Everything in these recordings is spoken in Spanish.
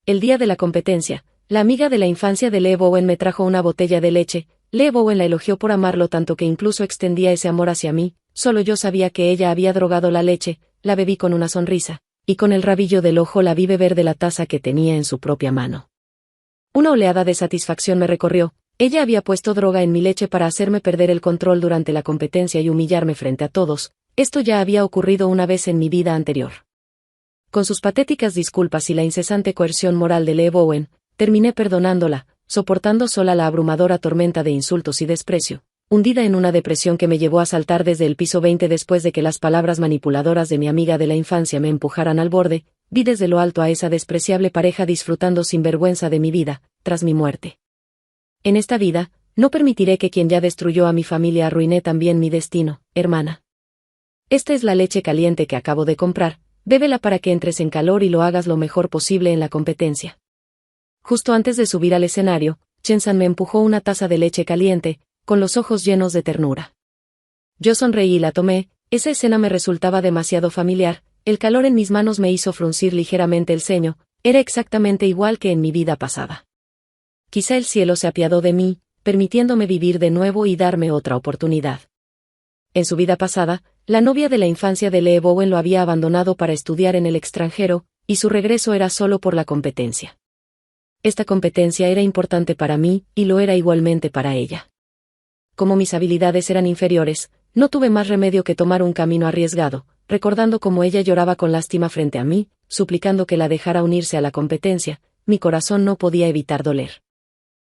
el día de la competencia, la amiga de la infancia de Lee Bowen me trajo una botella de leche. Lee Bowen la elogió por amarlo tanto que incluso extendía ese amor hacia mí. Solo yo sabía que ella había drogado la leche. La bebí con una sonrisa, y con el rabillo del ojo la vi beber de la taza que tenía en su propia mano. Una oleada de satisfacción me recorrió. Ella había puesto droga en mi leche para hacerme perder el control durante la competencia y humillarme frente a todos. Esto ya había ocurrido una vez en mi vida anterior. Con sus patéticas disculpas y la incesante coerción moral de Lee Bowen, terminé perdonándola, soportando sola la abrumadora tormenta de insultos y desprecio, hundida en una depresión que me llevó a saltar desde el piso 20 después de que las palabras manipuladoras de mi amiga de la infancia me empujaran al borde. Vi desde lo alto a esa despreciable pareja disfrutando sin vergüenza de mi vida, tras mi muerte. En esta vida, no permitiré que quien ya destruyó a mi familia arruine también mi destino, hermana. Esta es la leche caliente que acabo de comprar, bébela para que entres en calor y lo hagas lo mejor posible en la competencia. Justo antes de subir al escenario, Chen-san me empujó una taza de leche caliente, con los ojos llenos de ternura. Yo sonreí y la tomé. Esa escena me resultaba demasiado familiar. El calor en mis manos me hizo fruncir ligeramente el ceño. Era exactamente igual que en mi vida pasada. Quizá el cielo se apiadó de mí, permitiéndome vivir de nuevo y darme otra oportunidad. En su vida pasada, la novia de la infancia de Lee Bowen lo había abandonado para estudiar en el extranjero, y su regreso era solo por la competencia. Esta competencia era importante para mí, y lo era igualmente para ella. Como mis habilidades eran inferiores, no tuve más remedio que tomar un camino arriesgado, recordando cómo ella lloraba con lástima frente a mí, suplicando que la dejara unirse a la competencia. Mi corazón no podía evitar doler.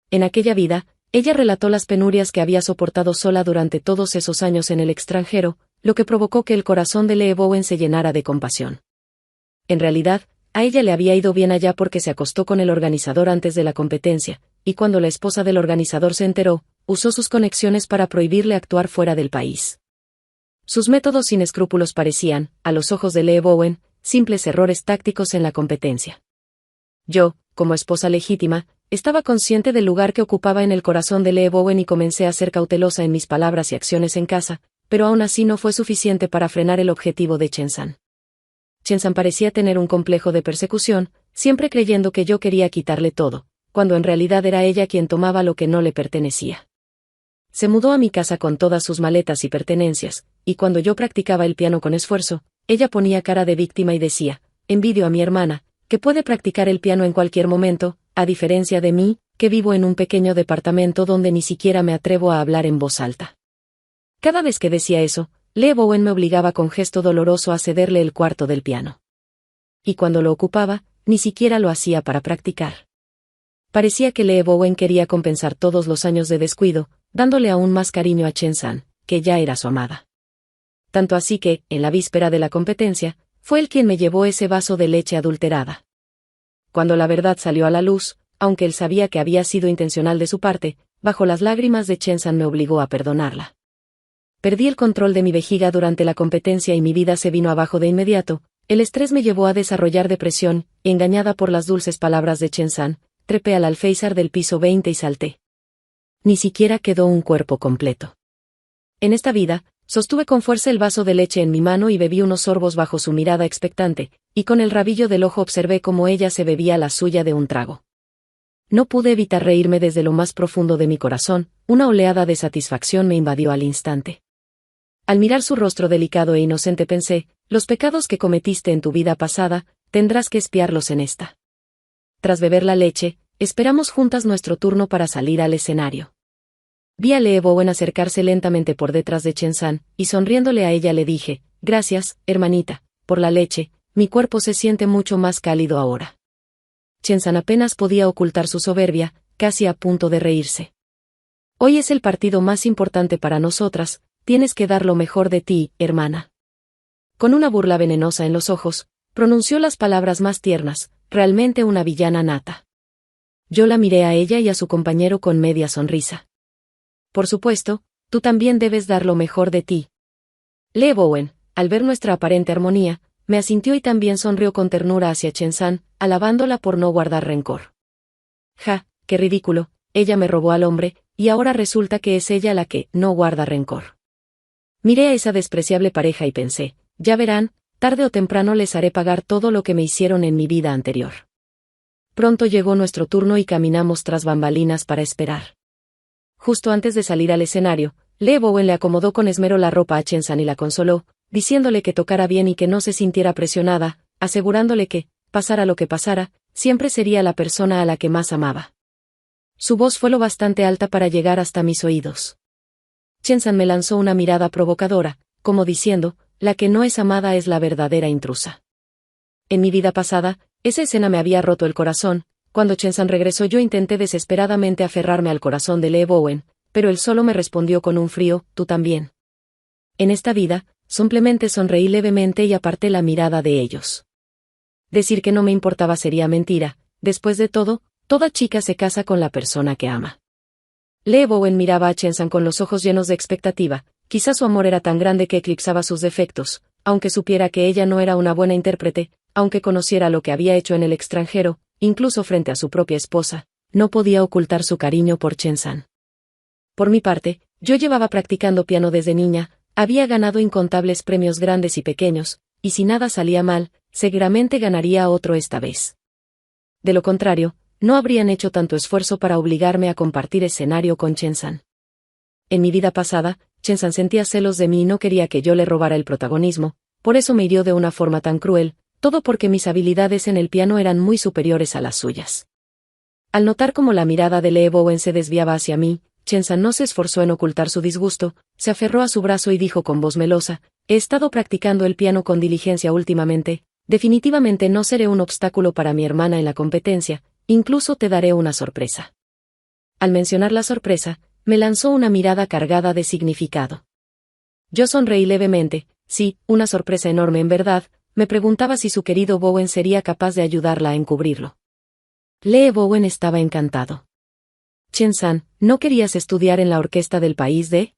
En aquella vida, ella relató las penurias que había soportado sola durante todos esos años en el extranjero, lo que provocó que el corazón de Lee Bowen se llenara de compasión. En realidad, a ella le había ido bien allá porque se acostó con el organizador antes de la competencia, y cuando la esposa del organizador se enteró, usó sus conexiones para prohibirle actuar fuera del país. Sus métodos sin escrúpulos parecían, a los ojos de Lee Bowen, simples errores tácticos en la competencia. Yo, como esposa legítima, estaba consciente del lugar que ocupaba en el corazón de Lee Bowen y comencé a ser cautelosa en mis palabras y acciones en casa, pero aún así no fue suficiente para frenar el objetivo de Chen-san. Chen-san parecía tener un complejo de persecución, siempre creyendo que yo quería quitarle todo, cuando en realidad era ella quien tomaba lo que no le pertenecía. Se mudó a mi casa con todas sus maletas y pertenencias, y cuando yo practicaba el piano con esfuerzo, ella ponía cara de víctima y decía, envidio a mi hermana, que puede practicar el piano en cualquier momento, a diferencia de mí, que vivo en un pequeño departamento donde ni siquiera me atrevo a hablar en voz alta. Cada vez que decía eso, Lee Bowen me obligaba con gesto doloroso a cederle el cuarto del piano. Y cuando lo ocupaba, ni siquiera lo hacía para practicar. Parecía que Lee Bowen quería compensar todos los años de descuido, dándole aún más cariño a Chen-san, que ya era su amada. Tanto así que, en la víspera de la competencia, fue él quien me llevó ese vaso de leche adulterada. Cuando la verdad salió a la luz, aunque él sabía que había sido intencional de su parte, bajo las lágrimas de Chen-san me obligó a perdonarla. Perdí el control de mi vejiga durante la competencia y mi vida se vino abajo de inmediato. El estrés me llevó a desarrollar depresión, y engañada por las dulces palabras de Chen-san, trepé al alféizar del piso 20 y salté. Ni siquiera quedó un cuerpo completo. En esta vida, sostuve con fuerza el vaso de leche en mi mano y bebí unos sorbos bajo su mirada expectante, y con el rabillo del ojo observé cómo ella se bebía la suya de un trago. No pude evitar reírme desde lo más profundo de mi corazón. Una oleada de satisfacción me invadió al instante. Al mirar su rostro delicado e inocente pensé, los pecados que cometiste en tu vida pasada, tendrás que expiarlos en esta. Tras beber la leche, esperamos juntas nuestro turno para salir al escenario. Vi a Lee Bowen acercarse lentamente por detrás de Chen-san, y sonriéndole a ella le dije, gracias, hermanita, por la leche, mi cuerpo se siente mucho más cálido ahora. Chen-san apenas podía ocultar su soberbia, casi a punto de reírse. Hoy es el partido más importante para nosotras, tienes que dar lo mejor de ti, hermana. Con una burla venenosa en los ojos, pronunció las palabras más tiernas, realmente una villana nata. Yo la miré a ella y a su compañero con media sonrisa. Por supuesto, tú también debes dar lo mejor de ti. Lee Bowen, al ver nuestra aparente armonía, me asintió y también sonrió con ternura hacia Chen-san, alabándola por no guardar rencor. Ja, qué ridículo, ella me robó al hombre, y ahora resulta que es ella la que no guarda rencor. Miré a esa despreciable pareja y pensé, ya verán, tarde o temprano les haré pagar todo lo que me hicieron en mi vida anterior. Pronto llegó nuestro turno y caminamos tras bambalinas para esperar. Justo antes de salir al escenario, Lee Bowen le acomodó con esmero la ropa a Chen San y la consoló, diciéndole que tocara bien y que no se sintiera presionada, asegurándole que, pasara lo que pasara, siempre sería la persona a la que más amaba. Su voz fue lo bastante alta para llegar hasta mis oídos. Chen San me lanzó una mirada provocadora, como diciendo, la que no es amada es la verdadera intrusa. En mi vida pasada, esa escena me había roto el corazón. Cuando Chen San regresó yo intenté desesperadamente aferrarme al corazón de Lee Bowen, pero él solo me respondió con un frío, tú también. En esta vida, simplemente sonreí levemente y aparté la mirada de ellos. Decir que no me importaba sería mentira, después de todo, toda chica se casa con la persona que ama. Lee Bowen miraba a Chen San con los ojos llenos de expectativa, quizá su amor era tan grande que eclipsaba sus defectos, aunque supiera que ella no era una buena intérprete, aunque conociera lo que había hecho en el extranjero, incluso frente a su propia esposa, no podía ocultar su cariño por Chen San. Por mi parte, yo llevaba practicando piano desde niña, había ganado incontables premios grandes y pequeños, y si nada salía mal, seguramente ganaría otro esta vez. De lo contrario, no habrían hecho tanto esfuerzo para obligarme a compartir escenario con Chen San. En mi vida pasada, Chen San sentía celos de mí y no quería que yo le robara el protagonismo, por eso me hirió de una forma tan cruel, todo porque mis habilidades en el piano eran muy superiores a las suyas. Al notar cómo la mirada de Lee Bowen se desviaba hacia mí, Chen San no se esforzó en ocultar su disgusto, se aferró a su brazo y dijo con voz melosa, he estado practicando el piano con diligencia últimamente, definitivamente no seré un obstáculo para mi hermana en la competencia, incluso te daré una sorpresa. Al mencionar la sorpresa, me lanzó una mirada cargada de significado. Yo sonreí levemente, sí, una sorpresa enorme en verdad, me preguntaba si su querido Bowen sería capaz de ayudarla a encubrirlo. Lee Bowen estaba encantado. Chen San, ¿no querías estudiar en la orquesta del país de?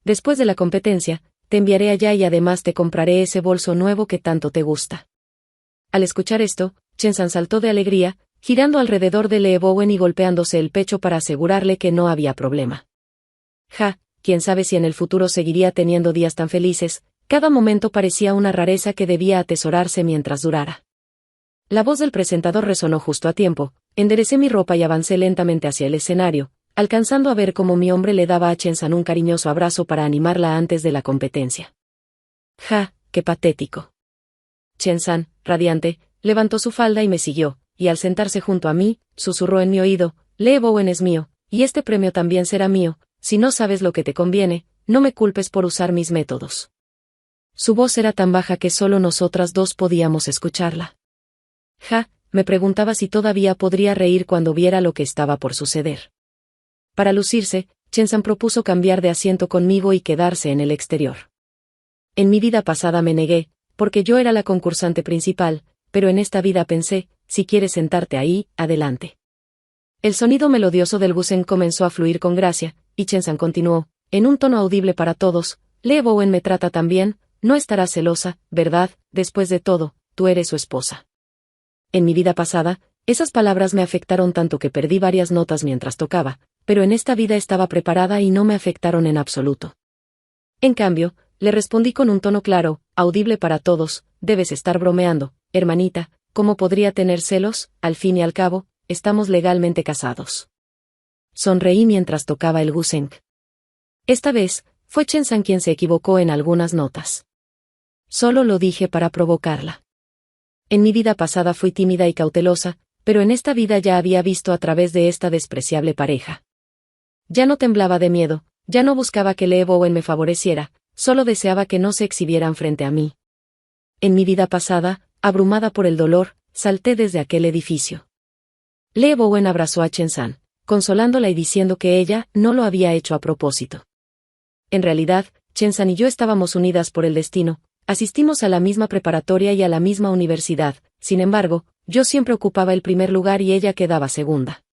Después de la competencia, te enviaré allá y además te compraré ese bolso nuevo que tanto te gusta. Al escuchar esto, Chen San saltó de alegría, girando alrededor de Lee Bowen y golpeándose el pecho para asegurarle que no había problema. Ja, quién sabe si en el futuro seguiría teniendo días tan felices, cada momento parecía una rareza que debía atesorarse mientras durara. La voz del presentador resonó justo a tiempo, enderecé mi ropa y avancé lentamente hacia el escenario, alcanzando a ver cómo mi hombre le daba a Chen San un cariñoso abrazo para animarla antes de la competencia. Ja, qué patético. Chen San, radiante, levantó su falda y me siguió, y al sentarse junto a mí, susurró en mi oído, Lee Bowen es mío, y este premio también será mío, si no sabes lo que te conviene, no me culpes por usar mis métodos. Su voz era tan baja que solo nosotras dos podíamos escucharla. Ja, me preguntaba si todavía podría reír cuando viera lo que estaba por suceder. Para lucirse, Chen San propuso cambiar de asiento conmigo y quedarse en el exterior. En mi vida pasada me negué, porque yo era la concursante principal, pero en esta vida pensé, si quieres sentarte ahí, adelante. El sonido melodioso del gusen comenzó a fluir con gracia, y Chen San continuó, en un tono audible para todos, Lee Bowen me trata tan bien, no estarás celosa, ¿verdad? Después de todo, tú eres su esposa. En mi vida pasada, esas palabras me afectaron tanto que perdí varias notas mientras tocaba, pero en esta vida estaba preparada y no me afectaron en absoluto. En cambio, le respondí con un tono claro, audible para todos, debes estar bromeando, hermanita, ¿cómo podría tener celos? Al fin y al cabo, estamos legalmente casados. Sonreí mientras tocaba el guseng. Esta vez, fue Chen San quien se equivocó en algunas notas. Solo lo dije para provocarla. En mi vida pasada fui tímida y cautelosa, pero en esta vida ya había visto a través de esta despreciable pareja. Ya no temblaba de miedo, ya no buscaba que Lee Bowen me favoreciera, solo deseaba que no se exhibieran frente a mí. En mi vida pasada, abrumada por el dolor, salté desde aquel edificio. Lee Bowen abrazó a Chen San, consolándola y diciendo que ella no lo había hecho a propósito. En realidad, Chen San y yo estábamos unidas por el destino, asistimos a la misma preparatoria y a la misma universidad, sin embargo, yo siempre ocupaba el primer lugar y ella quedaba segunda.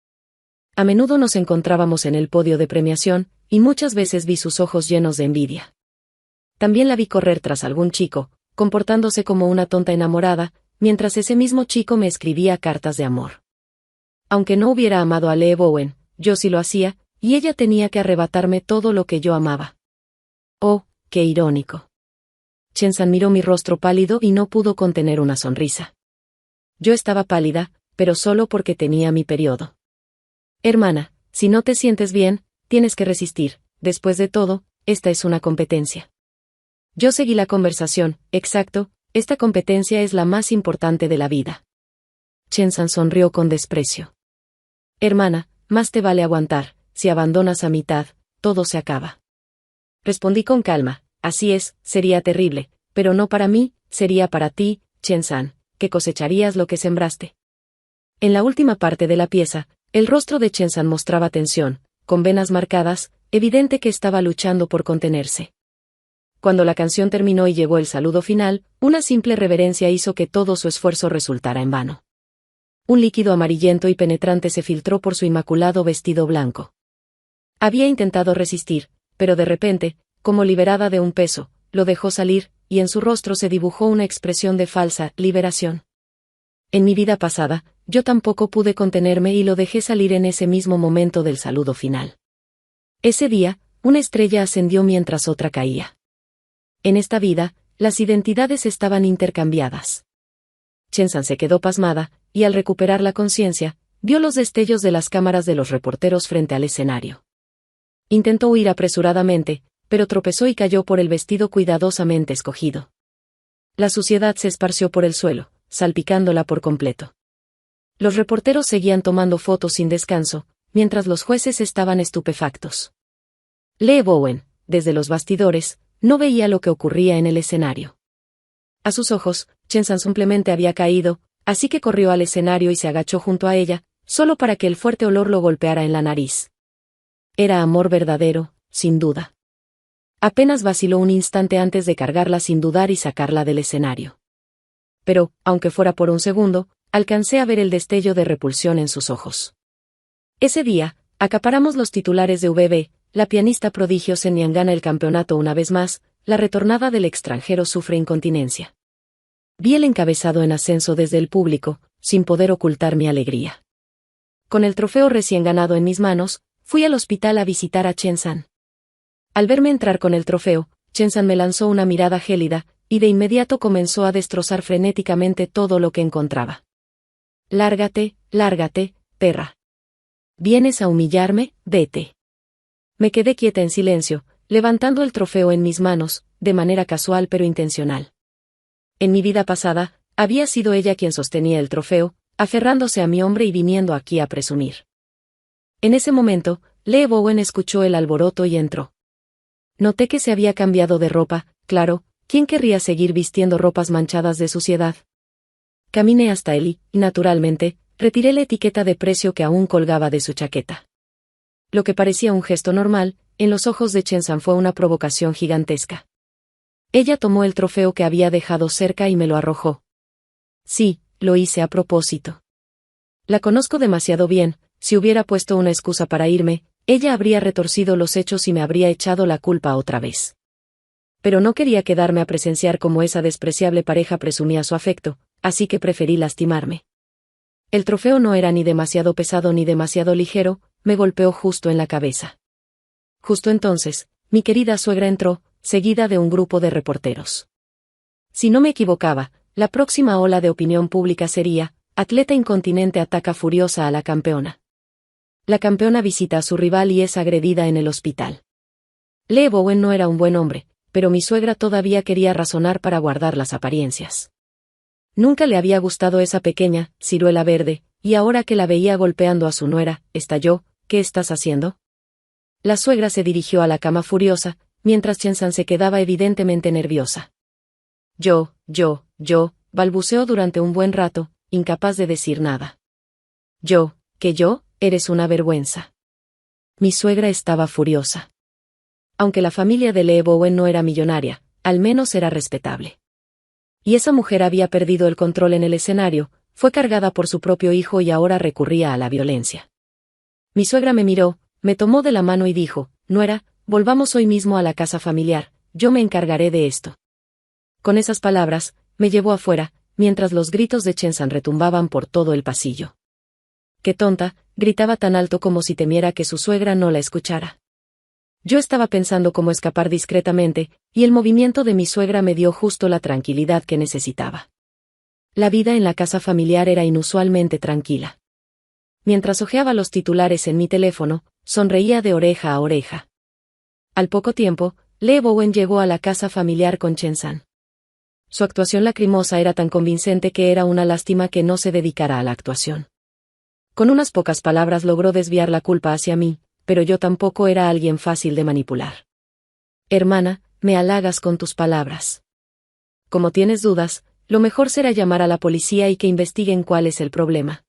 A menudo nos encontrábamos en el podio de premiación, y muchas veces vi sus ojos llenos de envidia. También la vi correr tras algún chico, comportándose como una tonta enamorada, mientras ese mismo chico me escribía cartas de amor. Aunque no hubiera amado a Lee Bowen, yo sí lo hacía, y ella tenía que arrebatarme todo lo que yo amaba. Oh, qué irónico. Chen San miró mi rostro pálido y no pudo contener una sonrisa. Yo estaba pálida, pero solo porque tenía mi periodo. Hermana, si no te sientes bien, tienes que resistir, después de todo, esta es una competencia. Yo seguí la conversación, exacto, esta competencia es la más importante de la vida. Chen-san sonrió con desprecio. Hermana, más te vale aguantar, si abandonas a mitad, todo se acaba. Respondí con calma, así es, sería terrible, pero no para mí, sería para ti, Chen-san, que cosecharías lo que sembraste. En la última parte de la pieza, el rostro de Chen-san mostraba tensión, con venas marcadas, evidente que estaba luchando por contenerse. Cuando la canción terminó y llegó el saludo final, una simple reverencia hizo que todo su esfuerzo resultara en vano. Un líquido amarillento y penetrante se filtró por su inmaculado vestido blanco. Había intentado resistir, pero de repente, como liberada de un peso, lo dejó salir, y en su rostro se dibujó una expresión de falsa liberación. En mi vida pasada, yo tampoco pude contenerme y lo dejé salir en ese mismo momento del saludo final. Ese día, una estrella ascendió mientras otra caía. En esta vida, las identidades estaban intercambiadas. Chen-san se quedó pasmada, y al recuperar la conciencia, vio los destellos de las cámaras de los reporteros frente al escenario. Intentó huir apresuradamente, pero tropezó y cayó por el vestido cuidadosamente escogido. La suciedad se esparció por el suelo, salpicándola por completo. Los reporteros seguían tomando fotos sin descanso, mientras los jueces estaban estupefactos. Lee Bowen, desde los bastidores, no veía lo que ocurría en el escenario. A sus ojos, Chen-san simplemente había caído, así que corrió al escenario y se agachó junto a ella, solo para que el fuerte olor lo golpeara en la nariz. Era amor verdadero, sin duda. Apenas vaciló un instante antes de cargarla sin dudar y sacarla del escenario. Pero, aunque fuera por un segundo, alcancé a ver el destello de repulsión en sus ojos. Ese día, acaparamos los titulares de VB, la pianista prodigio Senyan gana el campeonato una vez más, la retornada del extranjero sufre incontinencia. Vi el encabezado en ascenso desde el público, sin poder ocultar mi alegría. Con el trofeo recién ganado en mis manos, fui al hospital a visitar a Chen-san. Al verme entrar con el trofeo, Chen-san me lanzó una mirada gélida, y de inmediato comenzó a destrozar frenéticamente todo lo que encontraba. Lárgate, lárgate, perra. ¿Vienes a humillarme? Vete. Me quedé quieta en silencio, levantando el trofeo en mis manos, de manera casual pero intencional. En mi vida pasada, había sido ella quien sostenía el trofeo, aferrándose a mi hombre y viniendo aquí a presumir. En ese momento, Lee Bowen escuchó el alboroto y entró. Noté que se había cambiado de ropa, claro, ¿quién querría seguir vistiendo ropas manchadas de suciedad? Caminé hasta él y, naturalmente, retiré la etiqueta de precio que aún colgaba de su chaqueta. Lo que parecía un gesto normal, en los ojos de Chen-san fue una provocación gigantesca. Ella tomó el trofeo que había dejado cerca y me lo arrojó. Sí, lo hice a propósito. La conozco demasiado bien, si hubiera puesto una excusa para irme, ella habría retorcido los hechos y me habría echado la culpa otra vez. Pero no quería quedarme a presenciar cómo esa despreciable pareja presumía su afecto, así que preferí lastimarme. El trofeo no era ni demasiado pesado ni demasiado ligero, me golpeó justo en la cabeza. Justo entonces, mi querida suegra entró, seguida de un grupo de reporteros. Si no me equivocaba, la próxima ola de opinión pública sería, atleta incontinente ataca furiosa a la campeona. La campeona visita a su rival y es agredida en el hospital. Lee Bowen no era un buen hombre, pero mi suegra todavía quería razonar para guardar las apariencias. Nunca le había gustado esa pequeña ciruela verde, y ahora que la veía golpeando a su nuera, estalló, ¿qué estás haciendo? La suegra se dirigió a la cama furiosa, mientras Chen-san se quedaba evidentemente nerviosa. Yo, balbuceó durante un buen rato, incapaz de decir nada. Yo, eres una vergüenza. Mi suegra estaba furiosa. Aunque la familia de Lee Bowen no era millonaria, al menos era respetable. Y esa mujer había perdido el control en el escenario, fue cargada por su propio hijo y ahora recurría a la violencia. Mi suegra me miró, me tomó de la mano y dijo, nuera, volvamos hoy mismo a la casa familiar, yo me encargaré de esto. Con esas palabras, me llevó afuera, mientras los gritos de Chen-san retumbaban por todo el pasillo. ¡Qué tonta!, gritaba tan alto como si temiera que su suegra no la escuchara. Yo estaba pensando cómo escapar discretamente, y el movimiento de mi suegra me dio justo la tranquilidad que necesitaba. La vida en la casa familiar era inusualmente tranquila. Mientras hojeaba los titulares en mi teléfono, sonreía de oreja a oreja. Al poco tiempo, Lee Bowen llegó a la casa familiar con Chen-san. Su actuación lacrimosa era tan convincente que era una lástima que no se dedicara a la actuación. Con unas pocas palabras logró desviar la culpa hacia mí, pero yo tampoco era alguien fácil de manipular. Hermana, me halagas con tus palabras. Como tienes dudas, lo mejor será llamar a la policía y que investiguen cuál es el problema.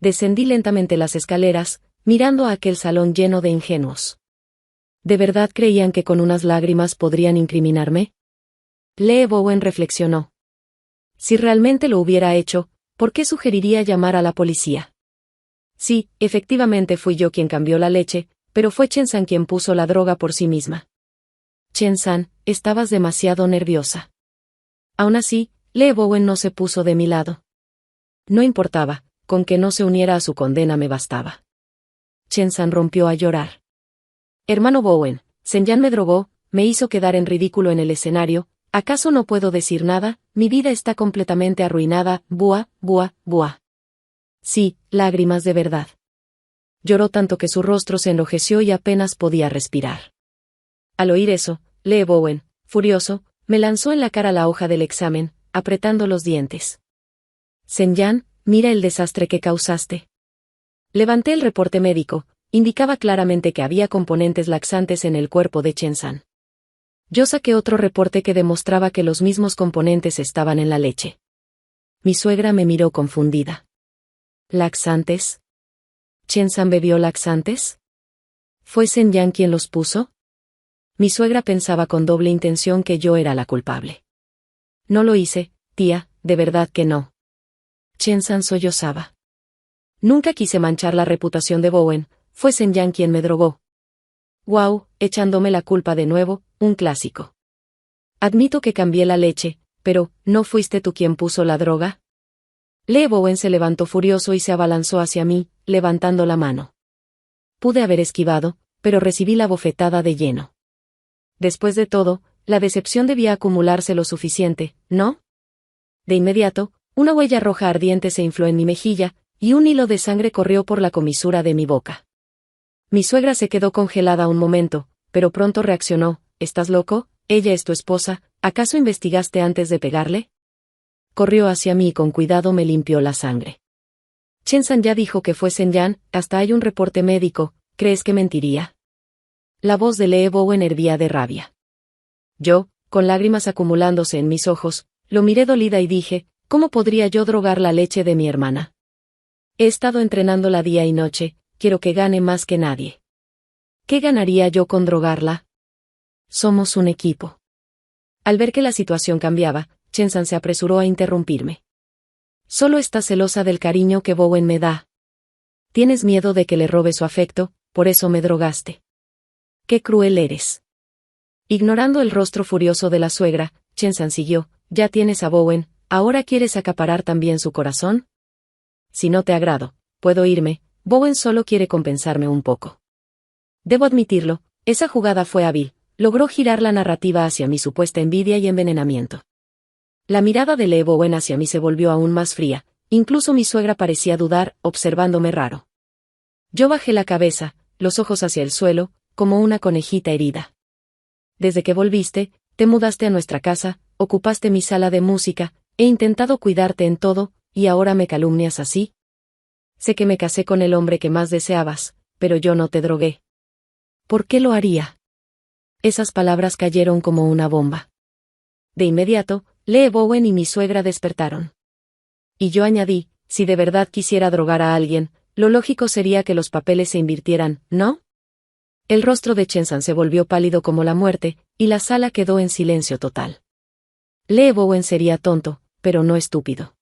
Descendí lentamente las escaleras, mirando a aquel salón lleno de ingenuos. ¿De verdad creían que con unas lágrimas podrían incriminarme? Lee Bowen reflexionó. Si realmente lo hubiera hecho, ¿por qué sugeriría llamar a la policía? Sí, efectivamente fui yo quien cambió la leche, pero fue Chen-san quien puso la droga por sí misma. Chen-san, estabas demasiado nerviosa. Aún así, Lee Bowen no se puso de mi lado. No importaba, con que no se uniera a su condena me bastaba. Chen-san rompió a llorar. Hermano Bowen, Sen-yan me drogó, me hizo quedar en ridículo en el escenario, ¿acaso no puedo decir nada? Mi vida está completamente arruinada, buah, buah, buah. Sí, lágrimas de verdad. Lloró tanto que su rostro se enrojeció y apenas podía respirar. Al oír eso, Lee Bowen, furioso, me lanzó en la cara la hoja del examen, apretando los dientes. Sen-yan, mira el desastre que causaste. Levanté el reporte médico, indicaba claramente que había componentes laxantes en el cuerpo de Chen-san. Yo saqué otro reporte que demostraba que los mismos componentes estaban en la leche. Mi suegra me miró confundida. ¿Laxantes? ¿Chen-san bebió laxantes? ¿Fue Sen-yan quien los puso? Mi suegra pensaba con doble intención que yo era la culpable. No lo hice, tía, de verdad que no. Chen-san sollozaba. Nunca quise manchar la reputación de Bowen, fue Sen-yan quien me drogó. Wow, echándome la culpa de nuevo, un clásico. Admito que cambié la leche, pero, ¿no fuiste tú quien puso la droga? Lee Bowen se levantó furioso y se abalanzó hacia mí, levantando la mano. Pude haber esquivado, pero recibí la bofetada de lleno. Después de todo, la decepción debía acumularse lo suficiente, ¿no? De inmediato, una huella roja ardiente se infló en mi mejilla, y un hilo de sangre corrió por la comisura de mi boca. Mi suegra se quedó congelada un momento, pero pronto reaccionó. ¿Estás loco? Ella es tu esposa, ¿acaso investigaste antes de pegarle? Corrió hacia mí y con cuidado me limpió la sangre. Chen-san ya dijo que fue Sen-yan, hasta hay un reporte médico, ¿crees que mentiría? La voz de Lee Bowen hervía de rabia. Yo, con lágrimas acumulándose en mis ojos, lo miré dolida y dije, ¿cómo podría yo drogar la leche de mi hermana? He estado entrenándola día y noche, quiero que gane más que nadie. ¿Qué ganaría yo con drogarla? Somos un equipo. Al ver que la situación cambiaba, Chen-san se apresuró a interrumpirme. Solo estás celosa del cariño que Bowen me da. Tienes miedo de que le robe su afecto, por eso me drogaste. ¡Qué cruel eres! Ignorando el rostro furioso de la suegra, Chen-san siguió, ya tienes a Bowen, ¿ahora quieres acaparar también su corazón? Si no te agrado, puedo irme, Bowen solo quiere compensarme un poco. Debo admitirlo, esa jugada fue hábil, logró girar la narrativa hacia mi supuesta envidia y envenenamiento. La mirada de Lee Bowen hacia mí se volvió aún más fría, incluso mi suegra parecía dudar, observándome raro. Yo bajé la cabeza, los ojos hacia el suelo, como una conejita herida. Desde que volviste, te mudaste a nuestra casa, ocupaste mi sala de música, he intentado cuidarte en todo, ¿y ahora me calumnias así? Sé que me casé con el hombre que más deseabas, pero yo no te drogué. ¿Por qué lo haría? Esas palabras cayeron como una bomba. De inmediato, Lee Bowen y mi suegra despertaron. Y yo añadí, si de verdad quisiera drogar a alguien, lo lógico sería que los papeles se invirtieran, ¿no? El rostro de Chen-san se volvió pálido como la muerte, y la sala quedó en silencio total. Lee Bowen sería tonto, pero no estúpido.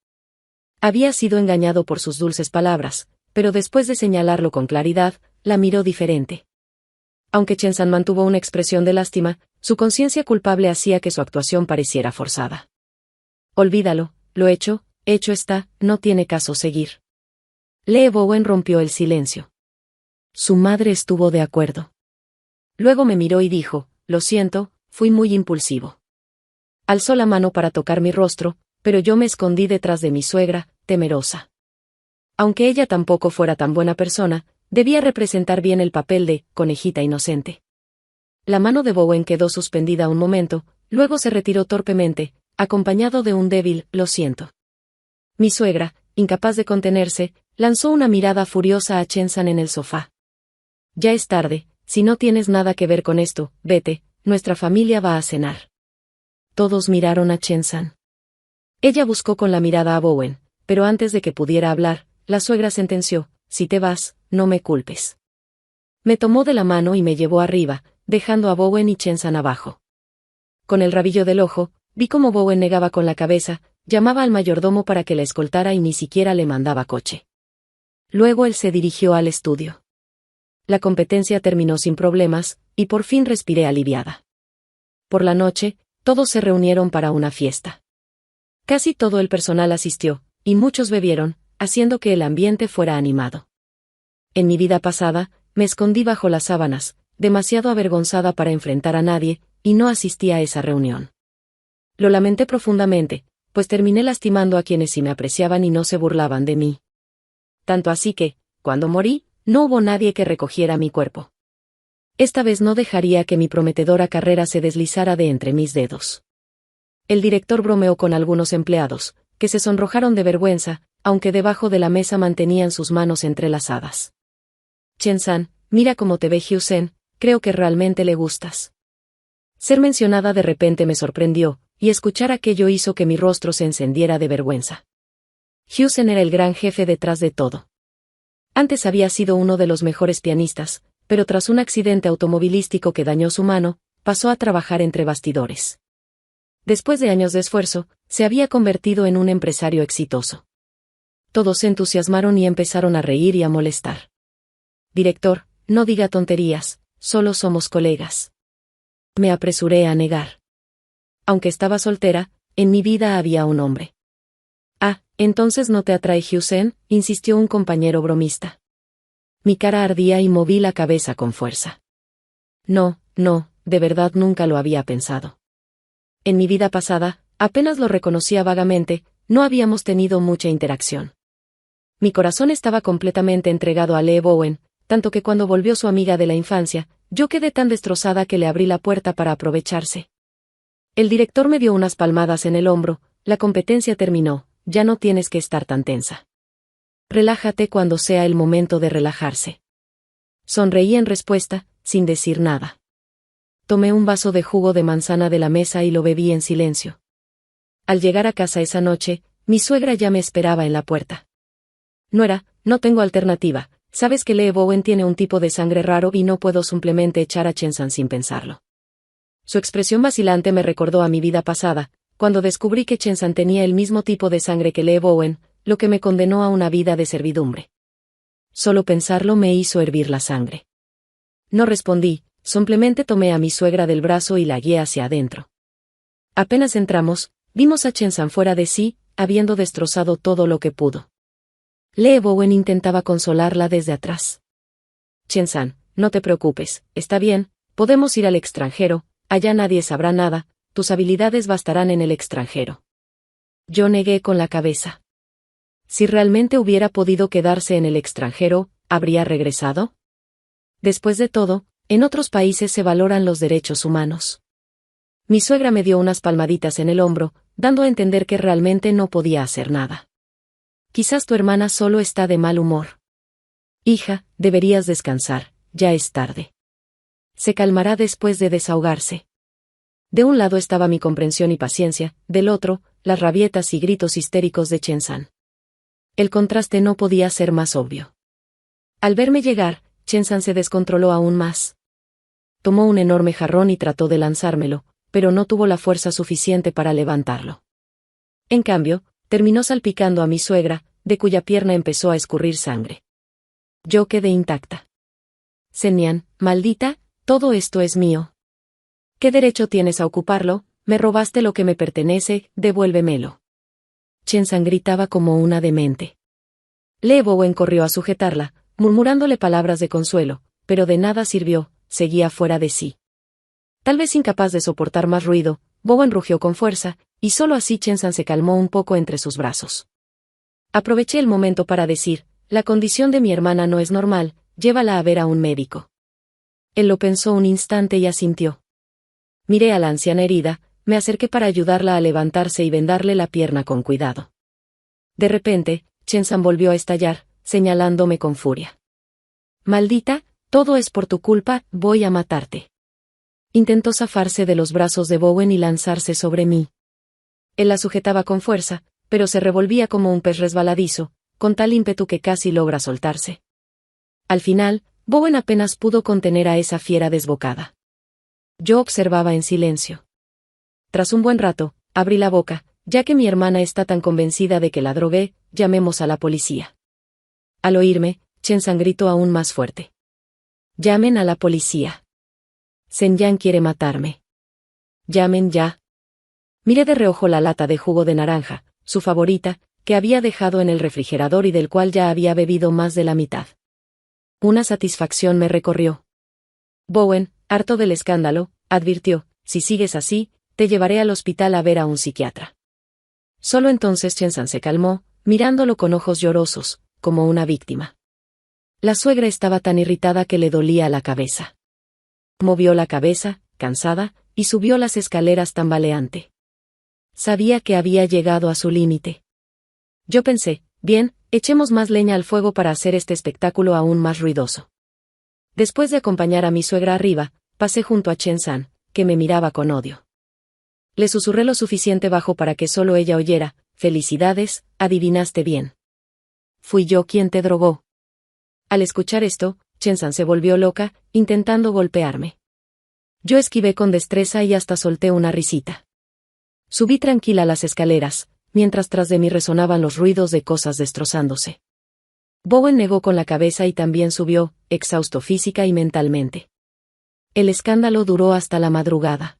Había sido engañado por sus dulces palabras, pero después de señalarlo con claridad, la miró diferente. Aunque Chen-san mantuvo una expresión de lástima, su conciencia culpable hacía que su actuación pareciera forzada. Olvídalo, lo hecho está, no tiene caso seguir. Lee Bowen rompió el silencio. Su madre estuvo de acuerdo. Luego me miró y dijo, lo siento, fui muy impulsivo. Alzó la mano para tocar mi rostro, pero yo me escondí detrás de mi suegra, temerosa. Aunque ella tampoco fuera tan buena persona, debía representar bien el papel de conejita inocente. La mano de Bowen quedó suspendida un momento, luego se retiró torpemente, acompañado de un débil «lo siento». Mi suegra, incapaz de contenerse, lanzó una mirada furiosa a Chen-san en el sofá. «Ya es tarde, si no tienes nada que ver con esto, vete, nuestra familia va a cenar». Todos miraron a Chen-san. Ella buscó con la mirada a Bowen, pero antes de que pudiera hablar, la suegra sentenció: «Si te vas, no me culpes». Me tomó de la mano y me llevó arriba, dejando a Bowen y Chen-san abajo. Con el rabillo del ojo, vi cómo Bowen negaba con la cabeza, llamaba al mayordomo para que la escoltara y ni siquiera le mandaba coche. Luego él se dirigió al estudio. La competencia terminó sin problemas, y por fin respiré aliviada. Por la noche, todos se reunieron para una fiesta. Casi todo el personal asistió, y muchos bebieron, haciendo que el ambiente fuera animado. En mi vida pasada, me escondí bajo las sábanas, demasiado avergonzada para enfrentar a nadie, y no asistí a esa reunión. Lo lamenté profundamente, pues terminé lastimando a quienes sí me apreciaban y no se burlaban de mí. Tanto así que, cuando morí, no hubo nadie que recogiera mi cuerpo. Esta vez no dejaría que mi prometedora carrera se deslizara de entre mis dedos. El director bromeó con algunos empleados, que se sonrojaron de vergüenza, aunque debajo de la mesa mantenían sus manos entrelazadas. «Chen-san, mira cómo te ve Hyu-sen, creo que realmente le gustas». Ser mencionada de repente me sorprendió, y escuchar aquello hizo que mi rostro se encendiera de vergüenza. Hyu-sen era el gran jefe detrás de todo. Antes había sido uno de los mejores pianistas, pero tras un accidente automovilístico que dañó su mano, pasó a trabajar entre bastidores. Después de años de esfuerzo, se había convertido en un empresario exitoso. Todos se entusiasmaron y empezaron a reír y a molestar. «Director, no diga tonterías, solo somos colegas». Me apresuré a negar. Aunque estaba soltera, en mi vida había un hombre. «Ah, entonces no te atrae Hyu-sen», insistió un compañero bromista. Mi cara ardía y moví la cabeza con fuerza. No, de verdad nunca lo había pensado. En mi vida pasada, apenas lo reconocía vagamente, no habíamos tenido mucha interacción. Mi corazón estaba completamente entregado a Lee Bowen, tanto que cuando volvió su amiga de la infancia, yo quedé tan destrozada que le abrí la puerta para aprovecharse. El director me dio unas palmadas en el hombro: «La competencia terminó, ya no tienes que estar tan tensa. Relájate cuando sea el momento de relajarse». Sonreí en respuesta, sin decir nada. Tomé un vaso de jugo de manzana de la mesa y lo bebí en silencio. Al llegar a casa esa noche, mi suegra ya me esperaba en la puerta. «No tengo alternativa, sabes que Lee Bowen tiene un tipo de sangre raro y no puedo simplemente echar a Chen-san sin pensarlo». Su expresión vacilante me recordó a mi vida pasada, cuando descubrí que Chen-san tenía el mismo tipo de sangre que Lee Bowen, lo que me condenó a una vida de servidumbre. Solo pensarlo me hizo hervir la sangre. No respondí, simplemente tomé a mi suegra del brazo y la guié hacia adentro. Apenas entramos, vimos a Chen-san fuera de sí, habiendo destrozado todo lo que pudo. Lee Bowen intentaba consolarla desde atrás. «Chen-san, no te preocupes, está bien, podemos ir al extranjero, allá nadie sabrá nada, tus habilidades bastarán en el extranjero». Yo negué con la cabeza. Si realmente hubiera podido quedarse en el extranjero, ¿habría regresado? Después de todo, en otros países se valoran los derechos humanos. Mi suegra me dio unas palmaditas en el hombro, dando a entender que realmente no podía hacer nada. «Quizás tu hermana solo está de mal humor. Hija, deberías descansar, ya es tarde. Se calmará después de desahogarse». De un lado estaba mi comprensión y paciencia, del otro, las rabietas y gritos histéricos de Chen-san. El contraste no podía ser más obvio. Al verme llegar, Chen-san se descontroló aún más. Tomó un enorme jarrón y trató de lanzármelo, pero no tuvo la fuerza suficiente para levantarlo. En cambio, terminó salpicando a mi suegra, de cuya pierna empezó a escurrir sangre. Yo quedé intacta. «Senyan, maldita, todo esto es mío. ¿Qué derecho tienes a ocuparlo? Me robaste lo que me pertenece, devuélvemelo». Chen-san gritaba como una demente. Lee Bowen corrió a sujetarla, murmurándole palabras de consuelo, pero de nada sirvió, seguía fuera de sí. Tal vez incapaz de soportar más ruido, Bowen rugió con fuerza, y solo así Chen-san se calmó un poco entre sus brazos. Aproveché el momento para decir, la condición de mi hermana no es normal, llévala a ver a un médico. Él lo pensó un instante y asintió. Miré a la anciana herida, me acerqué para ayudarla a levantarse y vendarle la pierna con cuidado. De repente, Chen-san volvió a estallar, señalándome con furia. «Maldita, todo es por tu culpa, voy a matarte». Intentó zafarse de los brazos de Bowen y lanzarse sobre mí. Él la sujetaba con fuerza, pero se revolvía como un pez resbaladizo, con tal ímpetu que casi logra soltarse. Al final, Bowen apenas pudo contener a esa fiera desbocada. Yo observaba en silencio. Tras un buen rato, abrí la boca, ya que mi hermana está tan convencida de que la drogué, llamemos a la policía. Al oírme, Chen-san gritó aún más fuerte. «Llamen a la policía. Sen-yan quiere matarme. Llamen ya». Miré de reojo la lata de jugo de naranja, su favorita, que había dejado en el refrigerador y del cual ya había bebido más de la mitad. Una satisfacción me recorrió. Bowen, harto del escándalo, advirtió, «Si sigues así, te llevaré al hospital a ver a un psiquiatra». Solo entonces Chen-san se calmó, mirándolo con ojos llorosos, como una víctima. La suegra estaba tan irritada que le dolía la cabeza. Movió la cabeza, cansada, y subió las escaleras tambaleante. Sabía que había llegado a su límite. Yo pensé, bien, echemos más leña al fuego para hacer este espectáculo aún más ruidoso. Después de acompañar a mi suegra arriba, pasé junto a Chen-san, que me miraba con odio. Le susurré lo suficiente bajo para que solo ella oyera, «Felicidades, adivinaste bien. Fui yo quien te drogó». Al escuchar esto, Chen-san se volvió loca, intentando golpearme. Yo esquivé con destreza y hasta solté una risita. Subí tranquila las escaleras, mientras tras de mí resonaban los ruidos de cosas destrozándose. Bowen negó con la cabeza y también subió, exhausto física y mentalmente. El escándalo duró hasta la madrugada.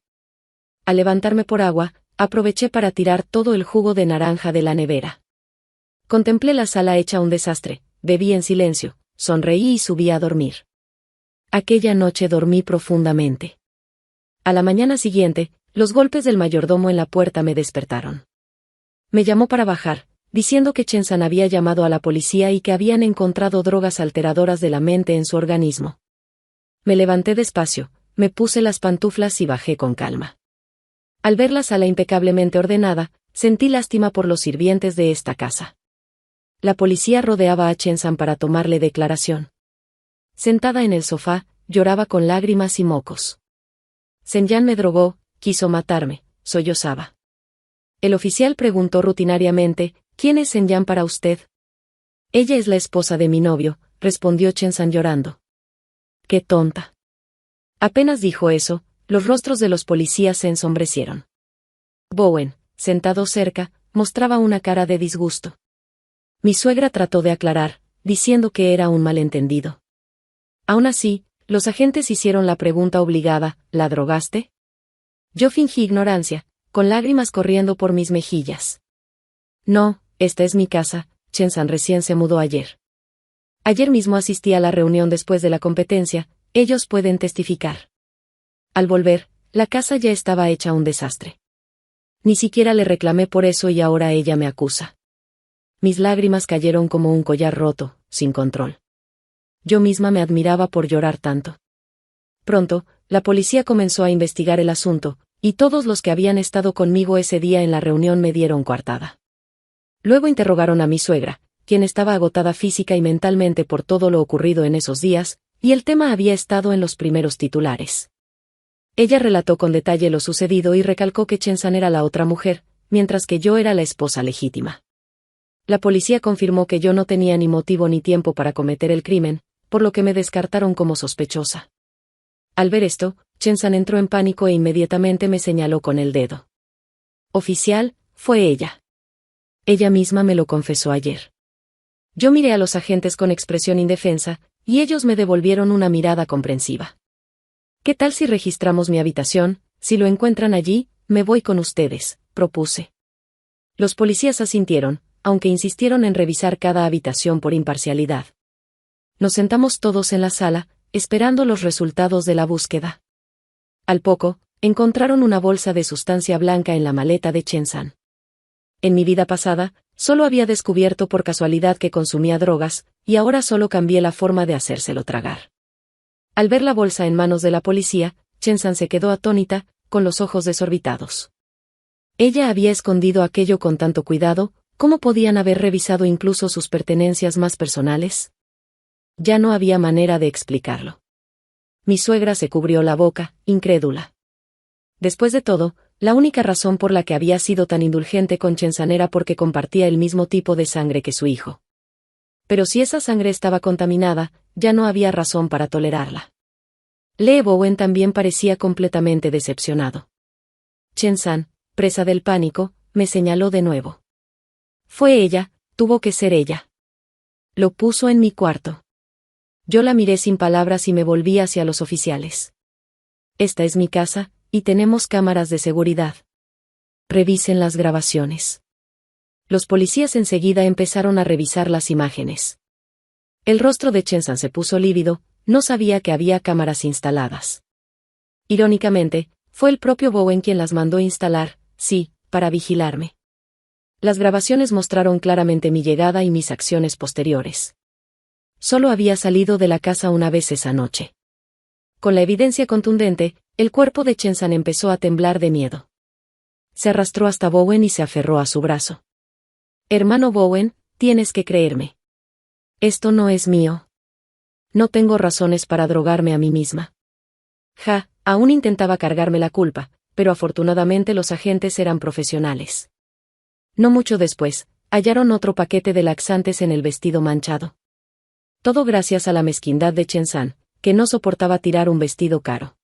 Al levantarme por agua, aproveché para tirar todo el jugo de naranja de la nevera. Contemplé la sala hecha un desastre, bebí en silencio, sonreí y subí a dormir. Aquella noche dormí profundamente. A la mañana siguiente, los golpes del mayordomo en la puerta me despertaron. Me llamó para bajar, diciendo que Chen-san había llamado a la policía y que habían encontrado drogas alteradoras de la mente en su organismo. Me levanté despacio, me puse las pantuflas y bajé con calma. Al ver la sala impecablemente ordenada, sentí lástima por los sirvientes de esta casa. La policía rodeaba a Chen-san para tomarle declaración. Sentada en el sofá, lloraba con lágrimas y mocos. «Sen-yan me drogó, quiso matarme», sollozaba. El oficial preguntó rutinariamente, «¿Quién es Sen-yan para usted?». «Ella es la esposa de mi novio», respondió Chen-san llorando. «Qué tonta». Apenas dijo eso, los rostros de los policías se ensombrecieron. Bowen, sentado cerca, mostraba una cara de disgusto. Mi suegra trató de aclarar, diciendo que era un malentendido. Aún así, los agentes hicieron la pregunta obligada, «¿La drogaste?». Yo fingí ignorancia, con lágrimas corriendo por mis mejillas. «No, esta es mi casa, Chen-san recién se mudó ayer. Ayer mismo asistí a la reunión después de la competencia, ellos pueden testificar». Al volver, la casa ya estaba hecha un desastre. Ni siquiera le reclamé por eso y ahora ella me acusa. Mis lágrimas cayeron como un collar roto, sin control. Yo misma me admiraba por llorar tanto. Pronto, la policía comenzó a investigar el asunto, y todos los que habían estado conmigo ese día en la reunión me dieron coartada. Luego interrogaron a mi suegra, quien estaba agotada física y mentalmente por todo lo ocurrido en esos días, y el tema había estado en los primeros titulares. Ella relató con detalle lo sucedido y recalcó que Chen-san era la otra mujer, mientras que yo era la esposa legítima. La policía confirmó que yo no tenía ni motivo ni tiempo para cometer el crimen, por lo que me descartaron como sospechosa. Al ver esto, Chen-san entró en pánico e inmediatamente me señaló con el dedo. «Oficial, fue ella. Ella misma me lo confesó ayer». Yo miré a los agentes con expresión indefensa, y ellos me devolvieron una mirada comprensiva. «¿Qué tal si registramos mi habitación? Si lo encuentran allí, me voy con ustedes», propuse. Los policías asintieron, aunque insistieron en revisar cada habitación por imparcialidad. Nos sentamos todos en la sala, esperando los resultados de la búsqueda. Al poco, encontraron una bolsa de sustancia blanca en la maleta de Chen-san. En mi vida pasada, solo había descubierto por casualidad que consumía drogas, y ahora solo cambié la forma de hacérselo tragar. Al ver la bolsa en manos de la policía, Chen-san se quedó atónita, con los ojos desorbitados. Ella había escondido aquello con tanto cuidado, ¿cómo podían haber revisado incluso sus pertenencias más personales? Ya no había manera de explicarlo. Mi suegra se cubrió la boca, incrédula. Después de todo, la única razón por la que había sido tan indulgente con Chen-san era porque compartía el mismo tipo de sangre que su hijo. Pero si esa sangre estaba contaminada, ya no había razón para tolerarla. Lee Bowen también parecía completamente decepcionado. Chen-san, presa del pánico, me señaló de nuevo. Fue ella, tuvo que ser ella. Lo puso en mi cuarto. Yo la miré sin palabras y me volví hacia los oficiales. Esta es mi casa, y tenemos cámaras de seguridad. Revisen las grabaciones. Los policías enseguida empezaron a revisar las imágenes. El rostro de Chen-san se puso lívido, no sabía que había cámaras instaladas. Irónicamente, fue el propio Bowen quien las mandó instalar, sí, para vigilarme. Las grabaciones mostraron claramente mi llegada y mis acciones posteriores. Solo había salido de la casa una vez esa noche. Con la evidencia contundente, el cuerpo de Chen-san empezó a temblar de miedo. Se arrastró hasta Bowen y se aferró a su brazo. Hermano Bowen, tienes que creerme. Esto no es mío. No tengo razones para drogarme a mí misma. Aún intentaba cargarme la culpa, pero afortunadamente los agentes eran profesionales. No mucho después, hallaron otro paquete de laxantes en el vestido manchado. Todo gracias a la mezquindad de Chen-san, que no soportaba tirar un vestido caro.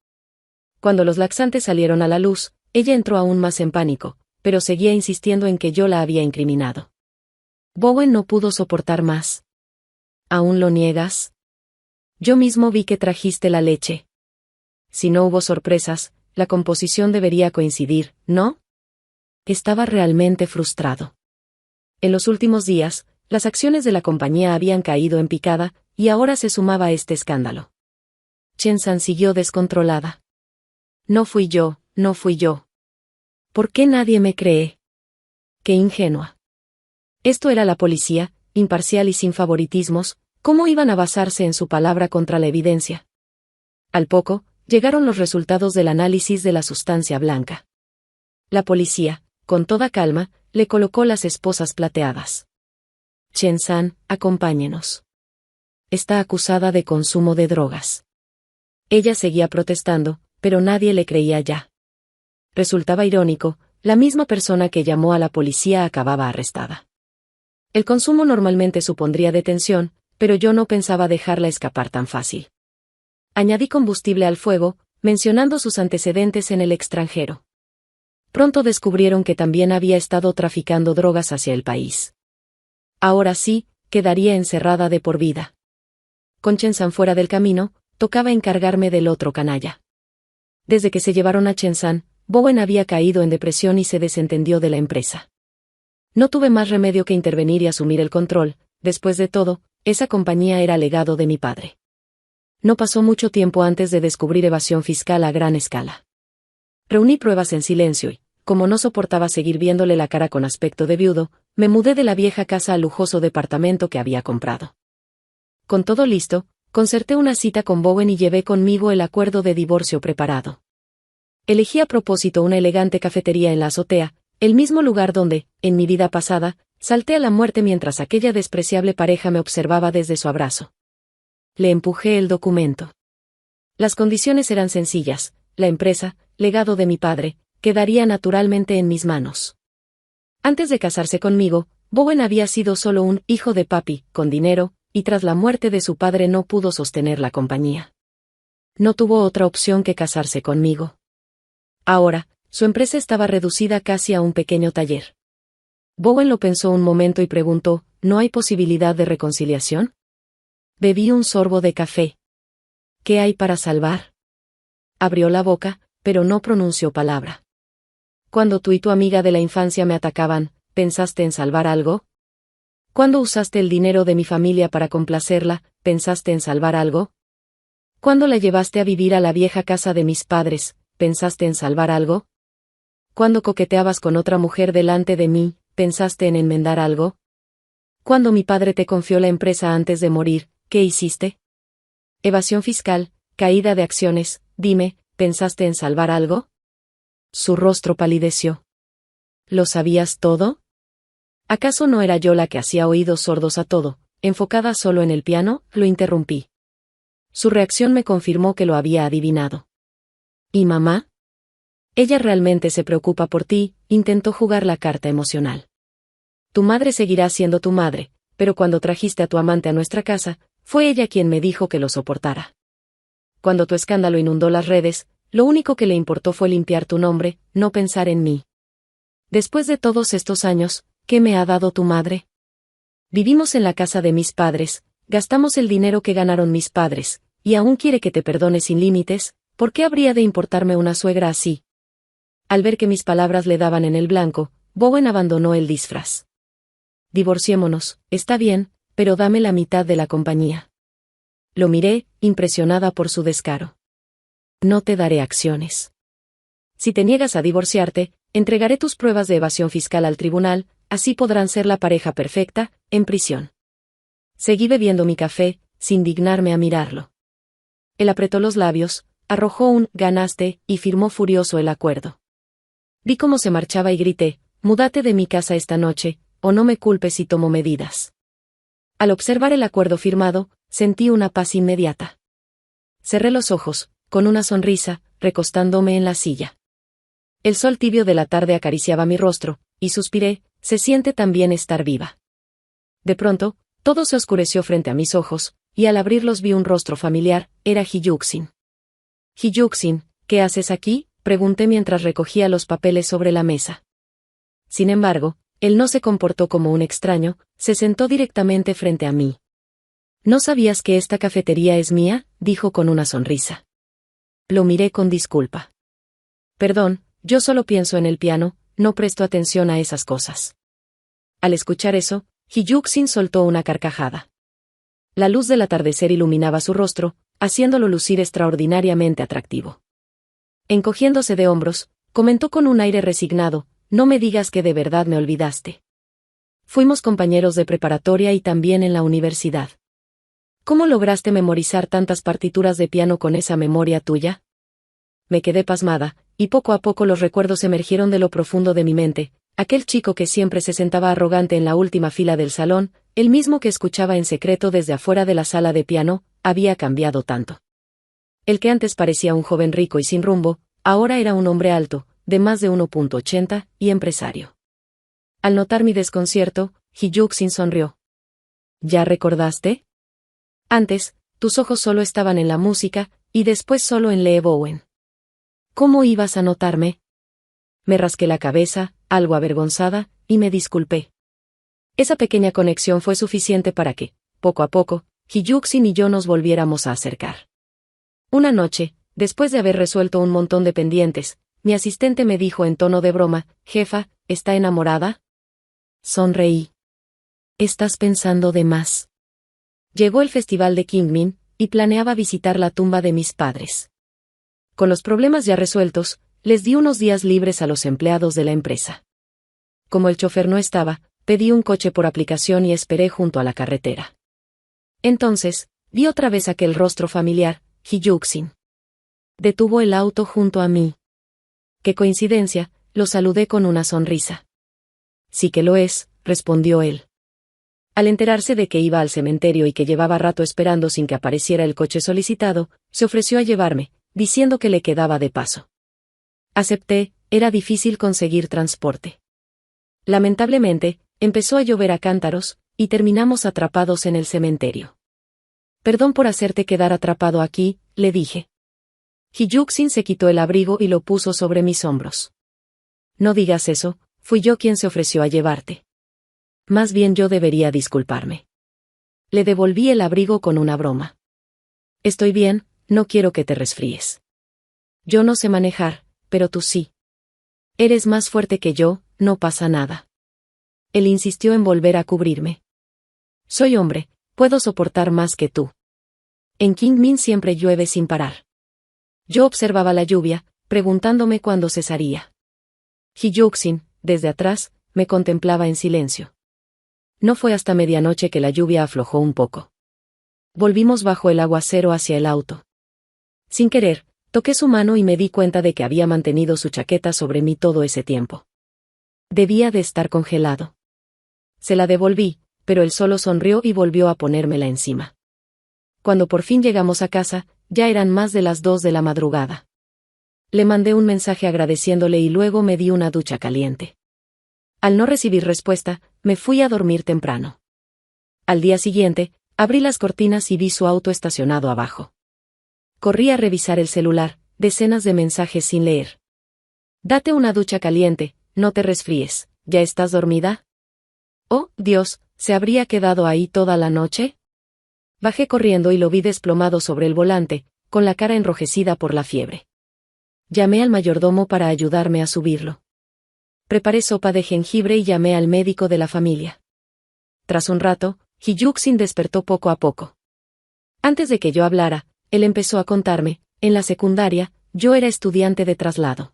Cuando los laxantes salieron a la luz, ella entró aún más en pánico, pero seguía insistiendo en que yo la había incriminado. Bowen no pudo soportar más. ¿Aún lo niegas? Yo mismo vi que trajiste la leche. Si no hubo sorpresas, la composición debería coincidir, ¿no? Estaba realmente frustrado. En los últimos días, las acciones de la compañía habían caído en picada, y ahora se sumaba este escándalo. Chen-san siguió descontrolada. No fui yo, no fui yo. ¿Por qué nadie me cree? Qué ingenua. Esto era la policía, imparcial y sin favoritismos, ¿cómo iban a basarse en su palabra contra la evidencia? Al poco, llegaron los resultados del análisis de la sustancia blanca. La policía, con toda calma, le colocó las esposas plateadas. Chen-san, acompáñenos. Está acusada de consumo de drogas. Ella seguía protestando, pero nadie le creía ya. Resultaba irónico, la misma persona que llamó a la policía acababa arrestada. El consumo normalmente supondría detención, pero yo no pensaba dejarla escapar tan fácil. Añadí combustible al fuego, mencionando sus antecedentes en el extranjero. Pronto descubrieron que también había estado traficando drogas hacia el país. Ahora sí, quedaría encerrada de por vida. Con Chen-san fuera del camino, tocaba encargarme del otro canalla. Desde que se llevaron a Chen-san, Bowen había caído en depresión y se desentendió de la empresa. No tuve más remedio que intervenir y asumir el control, después de todo, esa compañía era legado de mi padre. No pasó mucho tiempo antes de descubrir evasión fiscal a gran escala. Reuní pruebas en silencio y, como no soportaba seguir viéndole la cara con aspecto de viudo, me mudé de la vieja casa al lujoso departamento que había comprado. Con todo listo, concerté una cita con Bowen y llevé conmigo el acuerdo de divorcio preparado. Elegí a propósito una elegante cafetería en la azotea, el mismo lugar donde, en mi vida pasada, salté a la muerte mientras aquella despreciable pareja me observaba desde su abrazo. Le empujé el documento. Las condiciones eran sencillas, la empresa, legado de mi padre, quedaría naturalmente en mis manos. Antes de casarse conmigo, Bowen había sido solo un hijo de papi, con dinero, y tras la muerte de su padre no pudo sostener la compañía. No tuvo otra opción que casarse conmigo. Ahora, su empresa estaba reducida casi a un pequeño taller. Bowen lo pensó un momento y preguntó, ¿no hay posibilidad de reconciliación? Bebí un sorbo de café. ¿Qué hay para salvar? Abrió la boca, pero no pronunció palabra. Cuando tú y tu amiga de la infancia me atacaban, ¿pensaste en salvar algo? Cuando usaste el dinero de mi familia para complacerla, ¿pensaste en salvar algo? Cuando la llevaste a vivir a la vieja casa de mis padres, ¿pensaste en salvar algo? Cuando coqueteabas con otra mujer delante de mí, ¿pensaste en enmendar algo? Cuando mi padre te confió la empresa antes de morir, ¿qué hiciste? Evasión fiscal, caída de acciones, dime, ¿pensaste en salvar algo? Su rostro palideció. ¿Lo sabías todo? ¿Acaso no era yo la que hacía oídos sordos a todo? Enfocada solo en el piano, lo interrumpí. Su reacción me confirmó que lo había adivinado. ¿Y mamá? Ella realmente se preocupa por ti, intentó jugar la carta emocional. Tu madre seguirá siendo tu madre, pero cuando trajiste a tu amante a nuestra casa, fue ella quien me dijo que lo soportara. Cuando tu escándalo inundó las redes, lo único que le importó fue limpiar tu nombre, no pensar en mí. Después de todos estos años, ¿qué me ha dado tu madre? Vivimos en la casa de mis padres, gastamos el dinero que ganaron mis padres, y aún quiere que te perdone sin límites. ¿Por qué habría de importarme una suegra así? Al ver que mis palabras le daban en el blanco, Bowen abandonó el disfraz. Divorciémonos, está bien, pero dame la mitad de la compañía. Lo miré, impresionada por su descaro. No te daré acciones. Si te niegas a divorciarte, entregaré tus pruebas de evasión fiscal al tribunal, así podrán ser la pareja perfecta, en prisión. Seguí bebiendo mi café, sin dignarme a mirarlo. Él apretó los labios, arrojó un «ganaste» y firmó furioso el acuerdo. Vi cómo se marchaba y grité, «múdate de mi casa esta noche, o no me culpes y tomo medidas». Al observar el acuerdo firmado, sentí una paz inmediata. Cerré los ojos, con una sonrisa, recostándome en la silla. El sol tibio de la tarde acariciaba mi rostro, y suspiré, se siente tan bien estar viva. De pronto, todo se oscureció frente a mis ojos, y al abrirlos vi un rostro familiar, era Hyuk-sin. Hyuk-sin, ¿qué haces aquí?, pregunté mientras recogía los papeles sobre la mesa. Sin embargo, él no se comportó como un extraño, se sentó directamente frente a mí. ¿No sabías que esta cafetería es mía?, dijo con una sonrisa. Lo miré con disculpa. Perdón, yo solo pienso en el piano, no presto atención a esas cosas. Al escuchar eso, Hyuk-sin soltó una carcajada. La luz del atardecer iluminaba su rostro, haciéndolo lucir extraordinariamente atractivo. Encogiéndose de hombros, comentó con un aire resignado, no me digas que de verdad me olvidaste. Fuimos compañeros de preparatoria y también en la universidad. ¿Cómo lograste memorizar tantas partituras de piano con esa memoria tuya? Me quedé pasmada, y poco a poco los recuerdos emergieron de lo profundo de mi mente. Aquel chico que siempre se sentaba arrogante en la última fila del salón, el mismo que escuchaba en secreto desde afuera de la sala de piano, había cambiado tanto. El que antes parecía un joven rico y sin rumbo, ahora era un hombre alto, de más de 1,80, y empresario. Al notar mi desconcierto, Hyuk-sin sonrió. ¿Ya recordaste? Antes, tus ojos solo estaban en la música, y después solo en Lee Bowen. ¿Cómo ibas a notarme? Me rasqué la cabeza, algo avergonzada, y me disculpé. Esa pequeña conexión fue suficiente para que, poco a poco, Hyuk-sin y yo nos volviéramos a acercar. Una noche, después de haber resuelto un montón de pendientes, mi asistente me dijo en tono de broma, «Jefa, ¿está enamorada?» Sonreí. «Estás pensando de más». Llegó el festival de Kingmin, y planeaba visitar la tumba de mis padres. Con los problemas ya resueltos, les di unos días libres a los empleados de la empresa. Como el chofer no estaba, pedí un coche por aplicación y esperé junto a la carretera. Entonces, vi otra vez aquel rostro familiar, Hyuk-sin. Detuvo el auto junto a mí. Qué coincidencia, lo saludé con una sonrisa. Sí que lo es, respondió él. Al enterarse de que iba al cementerio y que llevaba rato esperando sin que apareciera el coche solicitado, se ofreció a llevarme, diciendo que le quedaba de paso. Acepté, era difícil conseguir transporte. Lamentablemente, empezó a llover a cántaros, y terminamos atrapados en el cementerio. Perdón por hacerte quedar atrapado aquí, le dije. Hyuk-sin se quitó el abrigo y lo puso sobre mis hombros. No digas eso, fui yo quien se ofreció a llevarte. Más bien yo debería disculparme. Le devolví el abrigo con una broma. Estoy bien, no quiero que te resfríes. Yo no sé manejar, pero tú sí. Eres más fuerte que yo, no pasa nada. Él insistió en volver a cubrirme. Soy hombre, puedo soportar más que tú. En Kingmin siempre llueve sin parar. Yo observaba la lluvia, preguntándome cuándo cesaría. Hyuksin, desde atrás, me contemplaba en silencio. No fue hasta medianoche que la lluvia aflojó un poco. Volvimos bajo el aguacero hacia el auto. Sin querer, toqué su mano y me di cuenta de que había mantenido su chaqueta sobre mí todo ese tiempo. Debía de estar congelado. Se la devolví, pero él solo sonrió y volvió a ponérmela encima. Cuando por fin llegamos a casa, ya eran más de las 2 de la madrugada. Le mandé un mensaje agradeciéndole y luego me di una ducha caliente. Al no recibir respuesta, me fui a dormir temprano. Al día siguiente, abrí las cortinas y vi su auto estacionado abajo. Corrí a revisar el celular, decenas de mensajes sin leer. Date una ducha caliente, no te resfríes, ¿ya estás dormida? Oh, Dios, ¿se habría quedado ahí toda la noche? Bajé corriendo y lo vi desplomado sobre el volante, con la cara enrojecida por la fiebre. Llamé al mayordomo para ayudarme a subirlo. Preparé sopa de jengibre y llamé al médico de la familia. Tras un rato, Hyuksin despertó poco a poco. Antes de que yo hablara, él empezó a contarme, en la secundaria, yo era estudiante de traslado.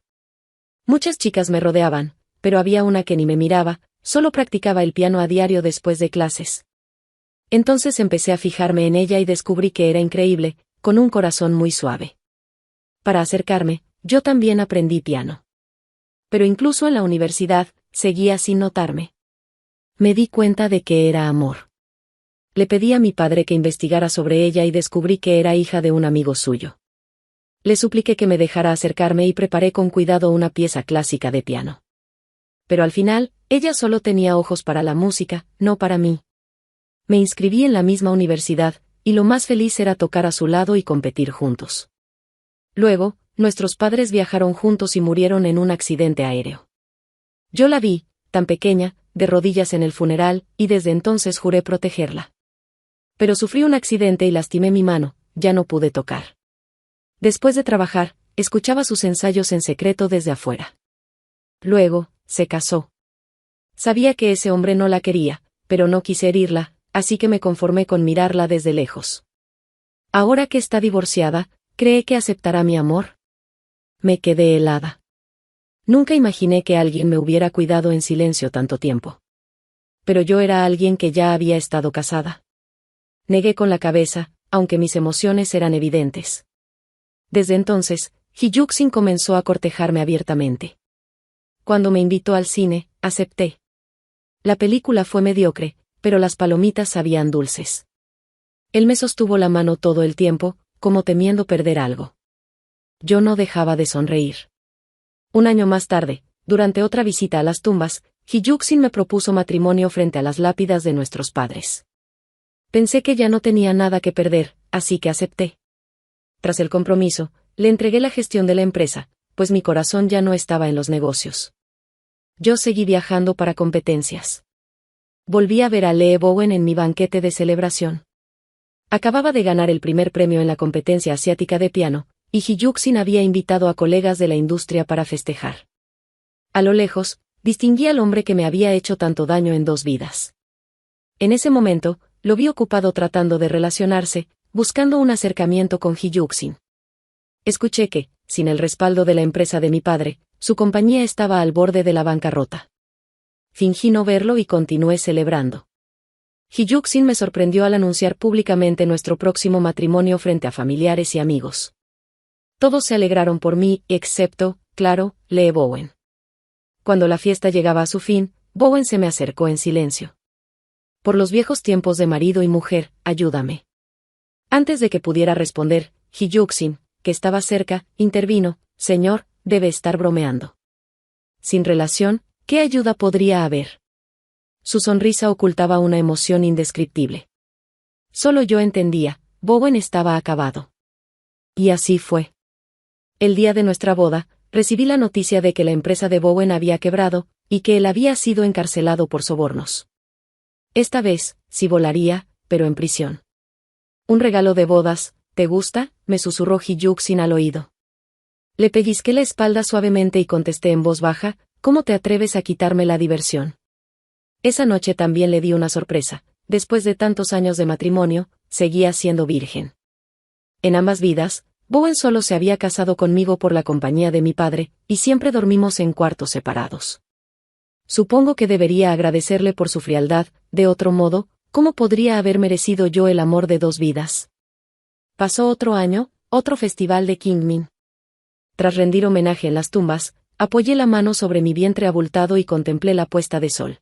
Muchas chicas me rodeaban, pero había una que ni me miraba, solo practicaba el piano a diario después de clases. Entonces empecé a fijarme en ella y descubrí que era increíble, con un corazón muy suave. Para acercarme, yo también aprendí piano. Pero incluso en la universidad, seguía sin notarme. Me di cuenta de que era amor. Le pedí a mi padre que investigara sobre ella y descubrí que era hija de un amigo suyo. Le supliqué que me dejara acercarme y preparé con cuidado una pieza clásica de piano. Pero al final, ella solo tenía ojos para la música, no para mí. Me inscribí en la misma universidad, y lo más feliz era tocar a su lado y competir juntos. Luego, nuestros padres viajaron juntos y murieron en un accidente aéreo. Yo la vi, tan pequeña, de rodillas en el funeral, y desde entonces juré protegerla. Pero sufrí un accidente y lastimé mi mano, ya no pude tocar. Después de trabajar, escuchaba sus ensayos en secreto desde afuera. Luego, se casó. Sabía que ese hombre no la quería, pero no quise herirla, así que me conformé con mirarla desde lejos. Ahora que está divorciada, ¿cree que aceptará mi amor? Me quedé helada. Nunca imaginé que alguien me hubiera cuidado en silencio tanto tiempo. Pero yo era alguien que ya había estado casada. Negué con la cabeza, aunque mis emociones eran evidentes. Desde entonces, Hyuksin comenzó a cortejarme abiertamente. Cuando me invitó al cine, acepté. La película fue mediocre, pero las palomitas sabían dulces. Él me sostuvo la mano todo el tiempo, como temiendo perder algo. Yo no dejaba de sonreír. Un año más tarde, durante otra visita a las tumbas, Hyuksin me propuso matrimonio frente a las lápidas de nuestros padres. Pensé que ya no tenía nada que perder, así que acepté. Tras el compromiso, le entregué la gestión de la empresa, pues mi corazón ya no estaba en los negocios. Yo seguí viajando para competencias. Volví a ver a Lee Bowen en mi banquete de celebración. Acababa de ganar el primer premio en la competencia asiática de piano, y Hyuksin había invitado a colegas de la industria para festejar. A lo lejos, distinguí al hombre que me había hecho tanto daño en 2 vidas. En ese momento, lo vi ocupado tratando de relacionarse, buscando un acercamiento con Hyuksin. Escuché que, sin el respaldo de la empresa de mi padre, su compañía estaba al borde de la bancarrota. Fingí no verlo y continué celebrando. Hyuksin me sorprendió al anunciar públicamente nuestro próximo matrimonio frente a familiares y amigos. Todos se alegraron por mí, excepto, claro, Lee Bowen. Cuando la fiesta llegaba a su fin, Bowen se me acercó en silencio. Por los viejos tiempos de marido y mujer, ayúdame. Antes de que pudiera responder, Hyuksin, que estaba cerca, intervino: señor, debe estar bromeando. Sin relación, ¿qué ayuda podría haber? Su sonrisa ocultaba una emoción indescriptible. Solo yo entendía, Bowen estaba acabado. Y así fue. El día de nuestra boda, recibí la noticia de que la empresa de Bowen había quebrado, y que él había sido encarcelado por sobornos. Esta vez, sí volaría, pero en prisión. Un regalo de bodas, ¿te gusta?, me susurró Hyuksin al oído. Le pellizqué la espalda suavemente y contesté en voz baja: ¿cómo te atreves a quitarme la diversión? Esa noche también le di una sorpresa: después de tantos años de matrimonio, seguía siendo virgen. En ambas vidas, Bowen solo se había casado conmigo por la compañía de mi padre, y siempre dormimos en cuartos separados. Supongo que debería agradecerle por su frialdad, de otro modo, ¿cómo podría haber merecido yo el amor de 2 vidas? Pasó otro año, otro festival de Qingming. Tras rendir homenaje en las tumbas, apoyé la mano sobre mi vientre abultado y contemplé la puesta de sol.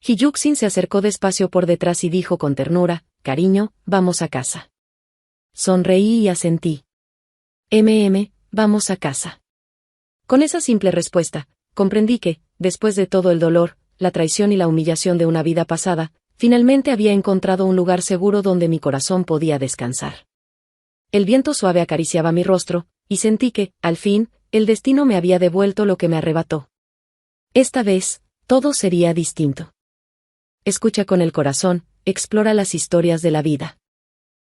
Hyuxin se acercó despacio por detrás y dijo con ternura, «Cariño, vamos a casa». Sonreí y asentí. Vamos a casa. Con esa simple respuesta, comprendí que, después de todo el dolor, la traición y la humillación de una vida pasada, finalmente había encontrado un lugar seguro donde mi corazón podía descansar. El viento suave acariciaba mi rostro, y sentí que, al fin, el destino me había devuelto lo que me arrebató. Esta vez, todo sería distinto. Escucha con el corazón, explora las historias de la vida.